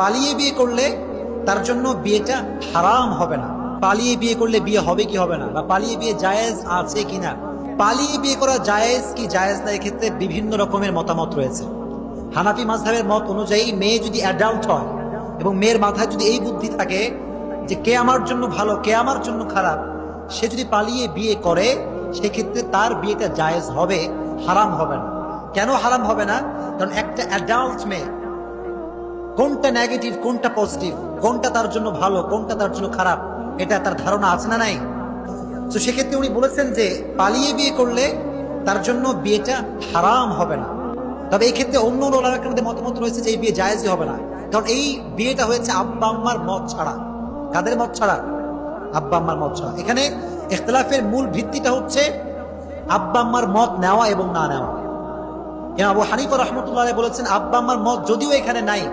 পালিয়ে বিয়ে করলে তার জন্য বিয়েটা হারাম হবে না। পালিয়ে বিয়ে করলে বিয়ে হবে কি হবে না, বা পালিয়ে বিয়ে জায়েজ আছে কিনা, পালিয়ে বিয়ে করা জায়েজ কি জায়েজ না, এক্ষেত্রে বিভিন্ন রকমের মতামত রয়েছে। হানাফি মাযহাবের মত অনুযায়ী মেয়ে যদি অ্যাডাল্ট হয় এবং মেয়ের মাথায় যদি এই বুদ্ধি থাকে যে কে আমার জন্য ভালো কে আমার জন্য খারাপ, সে যদি পালিয়ে বিয়ে করে সেক্ষেত্রে তার বিয়েটা জায়েজ হবে, হারাম হবে না। কেন হারাম হবে না? কারণ একটা অ্যাডাল্ট মেয়ে কোনটা নেগেটিভ কোনটা পজিটিভ, কোনটা তার জন্য ভালো কোনটা তার জন্য খারাপ, এটা তার ধারণা আছে না নাই? তো সেক্ষেত্রে উনি বলেছেন যে পালিয়ে বিয়ে করলে তার জন্য বিয়েটা হারাম হবে না। তবে এই ক্ষেত্রে অন্য ওলামাদের মতামত রয়েছে যে এই বিয়ে জায়েজই হবে না, কারণ এই বিয়েটা হয়েছে আব্বা আম্মার মত ছাড়া। কাদের মত ছাড়া? আব্বা আম্মার মত ছাড়া। এখানে ইখতিলাফের মূল ভিত্তিটা হচ্ছে আব্বা আম্মার মত নেওয়া এবং না নেওয়া। ইমাম আবু হানিফা রাহমাতুল্লাহ আলাইহি বলেছেন আব্বা আম্মার মত যদিও এখানে নাই,